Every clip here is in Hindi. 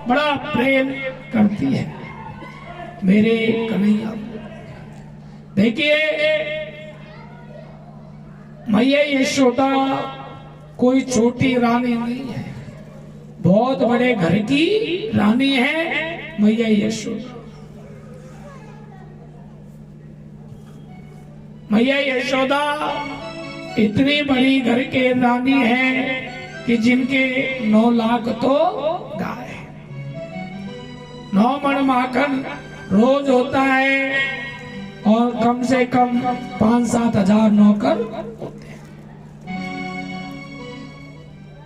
बड़ा प्रेम करती है मेरे कन्हैया। देखिए मैया यशोदा कोई छोटी रानी नहीं है, बहुत बड़े घर की रानी है मैया यशोदा। मैया यशोदा इतनी बड़ी घर के रानी है कि जिनके 9 लाख तो गाय, 9 मन माखन रोज होता है और कम से कम 5-7 हजार नौकर होते हैं।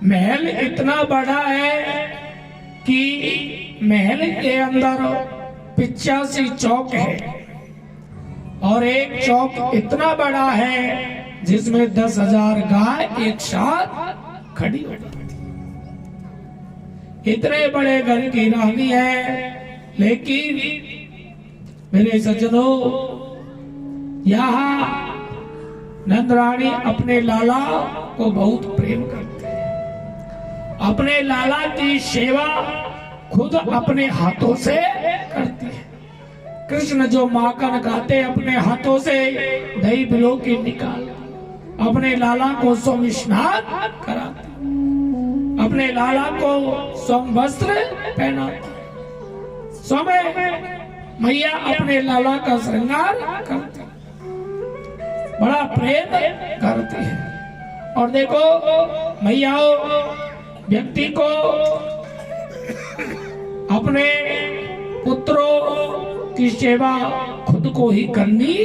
महल इतना बड़ा है कि महल के अंदर 85 चौक है और एक चौक इतना बड़ा है जिसमें 10,000 गाय एक साथ खड़ी होती। इतने बड़े घर की रानी है, लेकिन मेरे सज्जनों यहाँ नंदरानी अपने लाला को बहुत प्रेम करते हैं, अपने लाला की सेवा खुद अपने हाथों से करती है। कृष्ण जो माखन खाते अपने हाथों से दही बिलो की निकाल, अपने लाला को स्वयं स्नान कराते, अपने लाला को स्वयं वस्त्र पहनाते, स्वयं मैया अपने लाला का श्रृंगार करती, बड़ा प्रेम करती है। और देखो मैया व्यक्ति को अपने पुत्रों की सेवा खुद को ही करनी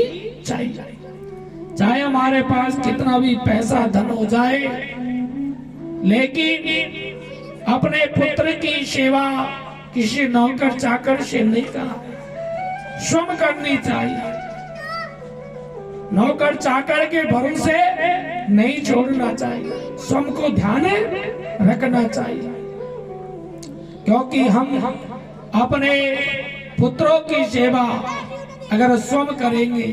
चाहिए, चाहे हमारे पास कितना भी पैसा धन हो जाए, लेकिन अपने पुत्र की सेवा किसी नौकर चाकर से नहीं करना, स्वयं करनी चाहिए। नौकर चाकर के भरोसे नहीं छोड़ना चाहिए, स्वयं को ध्यान रखना चाहिए, क्योंकि हम अपने पुत्रों की सेवा अगर स्वयं करेंगे,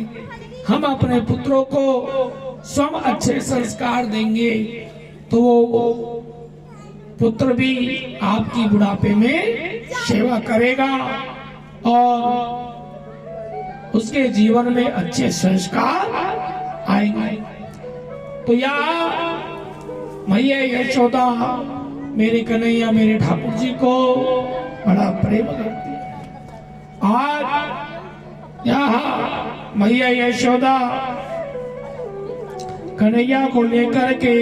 हम अपने पुत्रों को स्वयं अच्छे संस्कार देंगे, तो वो पुत्र भी आपकी बुढ़ापे में सेवा करेगा और उसके जीवन में अच्छे संस्कार आएंगे। तो यहाँ मैया यशोदा मेरे कन्हैया मेरे ठाकुर जी को बड़ा प्रेम करती है। आज यहाँ मैया यशोदा कन्हैया को लेकर के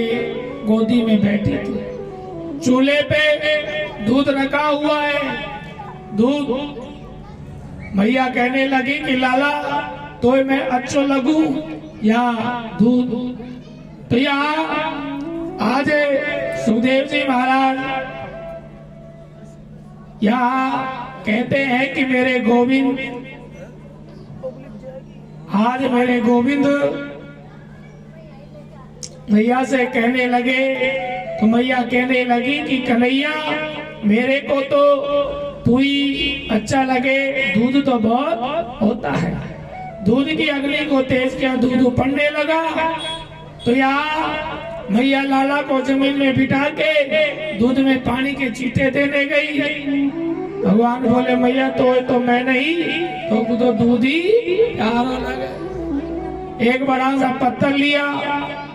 गोदी में बैठी थी, चूल्हे पे दूध रखा हुआ है। दूध मैया कहने लगी कि लाला तो मैं अच्छो लगूं या दूध। तो यहाँ आज सुखदेव जी महाराज यहाँ कहते हैं कि मेरे गोविंद, आज मेरे गोविंद मैया से कहने लगे, तो मैया कहने लगी कि कन्हैया मेरे को तो तू ही अच्छा लगे, दूध तो बहुत होता है। दूध की अग्नि को तेज किया, दूध पड़ने लगा। तो यहाँ मैया लाला को जमीन में बिठा के दूध में पानी के छींटे देने गई। भगवान बोले मैया तो मैं नहीं, तो दूध ही प्यारा लगे। एक बड़ा सा पत्थर लिया,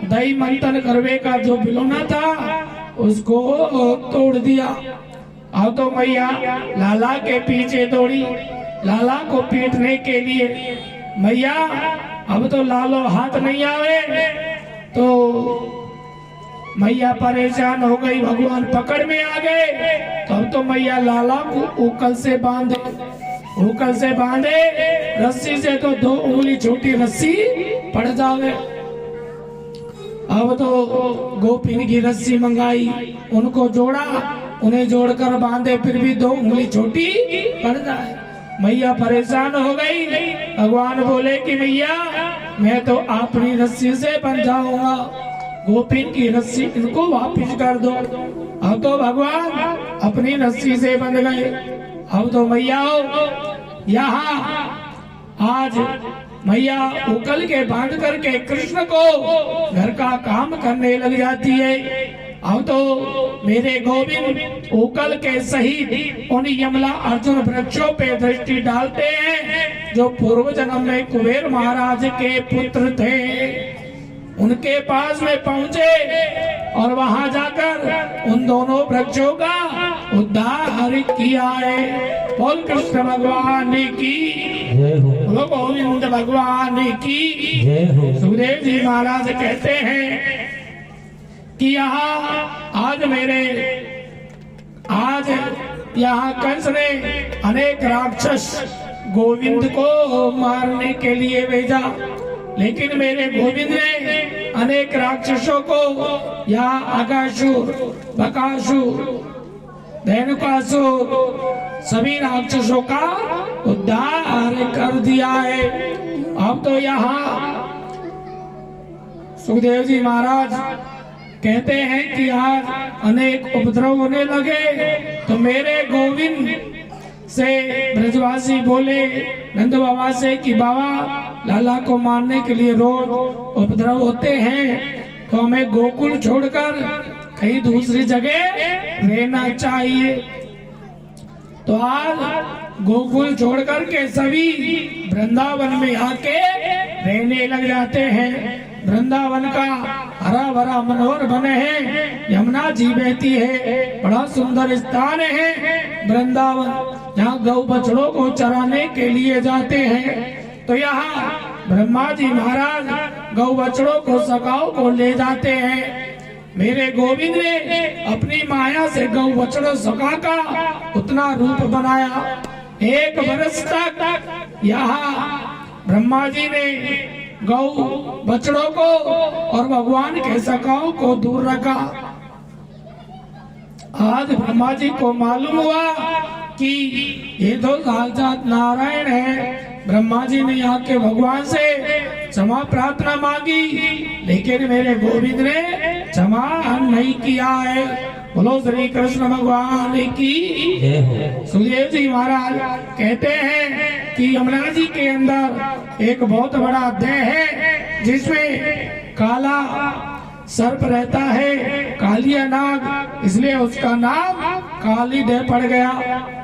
दही मंथन करवे का जो बिलोना था उसको तोड़ दिया। अब तो मैया लाला के पीछे दौड़ी, लाला को पीटने के लिए। मैया अब तो लालो हाथ नहीं आवे, तो मैया परेशान हो गई, भगवान पकड़ में आ गए। तो अब तो मैया लाला को उकल से बांधे, रस्सी से तो 2 उंगली छोटी रस्सी पड़ जावे। अब तो गोपिन की रस्सी मंगाई, उनको जोड़ा, उन्हें जोड़कर बांधे, फिर भी 2 उंगली छोटी पड़ जाए। मैया परेशान हो गई। भगवान बोले कि मैया मैं तो अपनी रस्सी से बंध जाऊंगा, गोपिन की रस्सी इनको वापिस कर दो। अब तो भगवान अपनी रस्सी से बंध गए। अब तो मैया यहाँ आज मैया उकल के बांध करके कृष्ण को घर का काम करने लग जाती है। अब तो मेरे गोविंद उकल के सहित उन यमला अर्जुन वृक्षों पे दृष्टि डालते हैं जो पूर्व जन्म में कुबेर महाराज के पुत्र थे। उनके पास में पहुंचे और वहां जाकर उन दोनों वृक्षों का उद्धार किया है। बोल कृष्ण भगवान की, बोलो गोविंद भगवान की। सुखदेव जी महाराज कहते हैं कि आज यहाँ कंस ने अनेक राक्षस गोविंद को मारने के लिए भेजा, लेकिन मेरे गोविंद ने अनेक राक्षसों को यहाँ अगासुर, बकासुर, धेनुकासुर सभी राक्षसों का उद्धार कर दिया है। अब तो यहाँ सुखदेव जी महाराज कहते हैं कि आज अनेक उपद्रव होने लगे, तो मेरे गोविंद से ब्रजवासी बोले नंद बाबा से कि बाबा लाला को मारने के लिए रोज उपद्रव होते हैं, तो हमें गोकुल छोड़कर कहीं दूसरी जगह रहना चाहिए। तो आज गोकुल छोड़कर के सभी वृंदावन में आके रहने लग जाते हैं। वृंदावन का हरा भरा मनोहर वन है, यमुना जी बहती है, बड़ा सुंदर स्थान है वृंदावन, जहाँ गौ बछड़ों को चराने के लिए जाते हैं। तो यहाँ ब्रह्मा जी महाराज गौ बछड़ों को सखाओं को ले जाते हैं। मेरे गोविंद ने अपनी माया से गौ बछड़ों सखा का उतना रूप बनाया। 1 वर्ष तक यहाँ ब्रह्मा जी ने गौ बछड़ों को और भगवान के सखाओं को दूर रखा। आज ब्रह्मा जी को मालूम हुआ कि ये तो साक्षात नारायण है। ब्रह्मा जी ने यहाँ के भगवान से क्षमा प्रार्थना मांगी, लेकिन मेरे गोविंद ने क्षमा नहीं किया है। बोलो श्री कृष्ण भगवान की। सुखदेव जी महाराज कहते हैं कि यमुना जी के अंदर एक बहुत बड़ा अध्याय है जिसमें काला सर्प रहता है, कालिया नाग, इसलिए उसका नाम कालीदेव पड़ गया।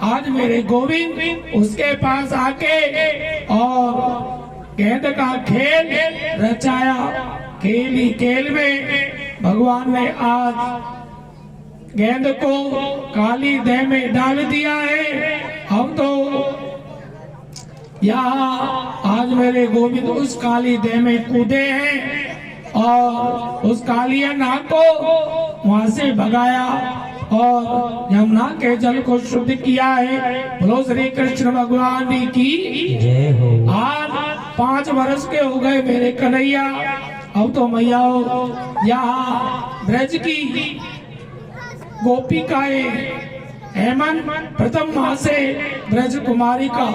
आज मेरे गोविंद उसके पास आके और गेंद का खेल रचाया। खेल ही खेल में भगवान ने आज गेंद को काली देह में डाल दिया है। हम तो यहाँ आज मेरे गोविंद उस काली देह में कूदे हैं और उस कालिया नाग को वहां से भगाया और यमुना के जल को शुद्ध किया है। बोलो श्री कृष्ण भगवान की। आज 5 वर्ष के हो गए मेरे कन्हैया। अब तो मैया यहाँ ब्रज की गोपिकाएं हेमंत प्रथम मास से ब्रज कुमारी का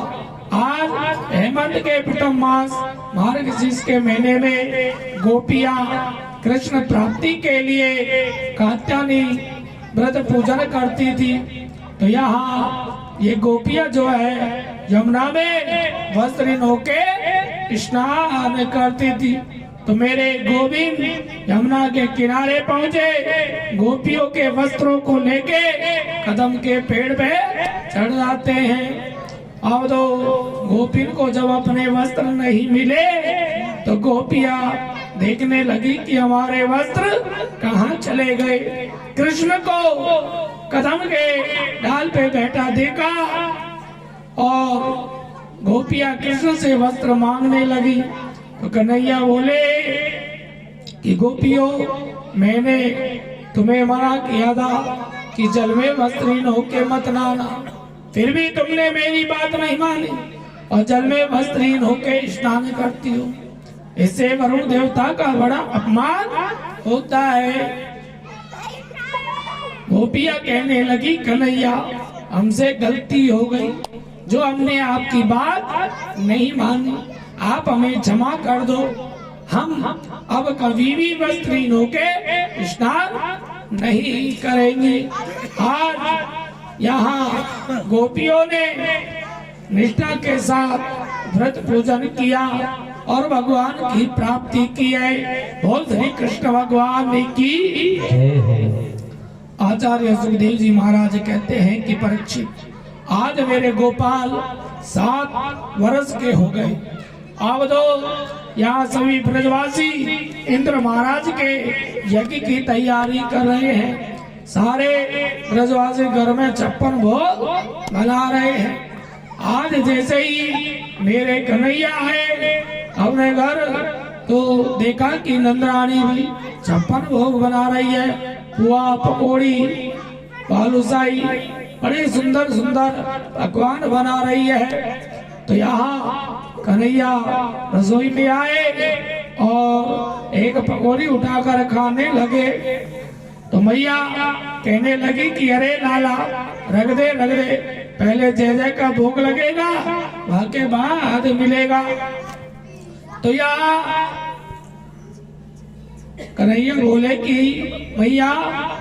आज हेमंत के प्रथम मास मार्गशीर्ष के महीने में गोपियां कृष्ण प्राप्ति के लिए कात्यायनी व्रत पूजन करती थी। तो यहाँ ये गोपियां जो है यमुना में वस्त्रहीन होके स्नान करती थी। तो मेरे गोविंद यमुना के किनारे पहुँचे, गोपियों के वस्त्रों को लेके कदम के पेड़ पे चढ़ जाते हैं। अब तो गोपिन को जब अपने वस्त्र नहीं मिले तो गोपियां देखने लगी कि हमारे वस्त्र कहाँ चले गए। कृष्ण को कदम के डाल पे बैठा देखा और गोपियां कृष्ण से वस्त्र मांगने लगी। तो कन्हैया बोले कि गोपियों, मैंने तुम्हें मना किया था कि जल में वस्त्रहीन होके मत नहाना, फिर भी तुमने मेरी बात नहीं मानी और जल में वस्त्रहीन होके स्नान करती हो। इससे वरुण देवता का बड़ा अपमान होता है। गोपियां कहने लगी कन्हैया, हमसे गलती हो गई जो हमने आपकी बात नहीं मानी, आप हमें क्षमा कर दो। हम अब कभी भी वस्त्रहीन होके स्नान नहीं करेंगे। आज यहाँ गोपियों ने निष्ठा के साथ व्रत पूजन किया और भगवान की प्राप्ति की है। बोल श्री कृष्ण भगवान की। आचार्य सुखदेव जी महाराज कहते हैं कि परीक्षित, आज मेरे गोपाल 7 वर्ष के हो गए। अब तो यहाँ सभी ब्रजवासी इंद्र महाराज के यज्ञ की तैयारी कर रहे हैं। सारे ब्रजवासी घर में 56 भोग बना रहे हैं। आज जैसे ही मेरे कन्हैया है अपने घर, तो देखा कि नंदरानी भी 56 भोग बना रही है। पुआ, पकौड़ी, बालूशाही, बड़े सुंदर सुंदर पकवान बना रही है। तो यहाँ कन्हैया रसोई में आए और एक पकौड़ी उठाकर खाने लगे। तो मैया कहने लगी कि अरे लाला, रख दे रख दे, पहले जय जय का भोग लगेगा, वहाँ के बाद मिलेगा। तो यहाँ कन्हैया बोले कि मैया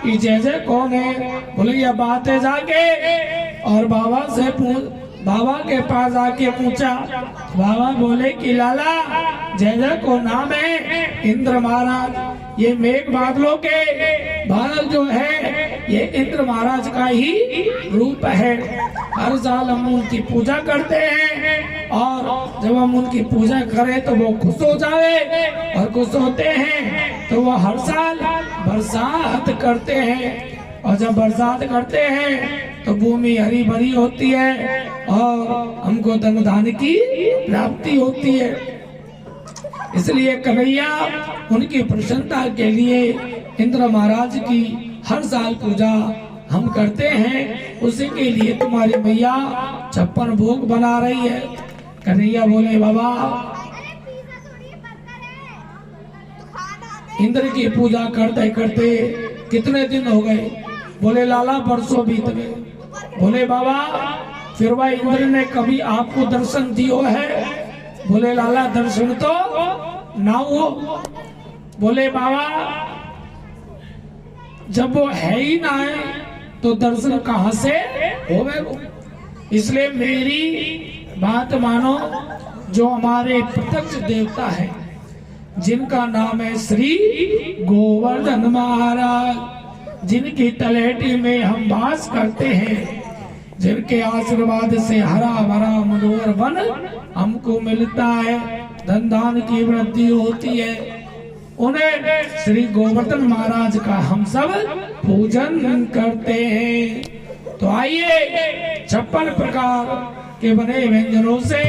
ये जय जय कौन है? बोले यह बात है जाके और बाबा से बाबा के पास आके पूछा। बाबा बोले कि लाला जय जय को नाम है इंद्र महाराज। ये मेघ बादलों के बादल जो है ये इंद्र महाराज का ही रूप है। हर साल हम उनकी पूजा करते हैं और जब हम उनकी पूजा करें तो वो खुश हो जाए, और खुश होते हैं तो वो हर साल बरसात करते हैं। और जब बरसात करते हैं तो भूमि हरी भरी होती है और हमको धन धान्य की प्राप्ति होती है। इसलिए कन्हैया उनकी प्रसन्नता के लिए इंद्र महाराज की हर साल पूजा हम करते हैं। उसी के लिए तुम्हारी मैया 56 भोग बना रही है। कन्हैया बोले बाबा इंद्र की पूजा करते करते कितने दिन हो गए? बोले लाला बरसों बीत गए। बोले बाबा फिर वह इंद्र ने कभी आपको दर्शन दियो है? बोले लाला दर्शन तो ना हो। बोले बाबा जब वो है ही ना है तो दर्शन कहाँ से होवे? इसलिए मेरी बात मानो, जो हमारे प्रत्यक्ष देवता है जिनका नाम है श्री गोवर्धन महाराज, जिनकी तलहटी में हम वास करते हैं, जिनके आशीर्वाद से हरा भरा मनोहर वन हमको मिलता है, धन धान की वृद्धि होती है, उन्हें श्री गोवर्धन महाराज का हम सब पूजन करते हैं। तो आइए 56 प्रकार के बने व्यंजनों से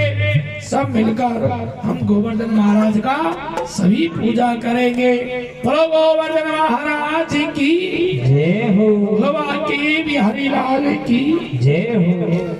सब मिलकर हम गोवर्धन महाराज का सभी पूजा करेंगे। बोलो गोवर्धन महाराज की जय हो, बाबा की बिहारी लाल की जय हो।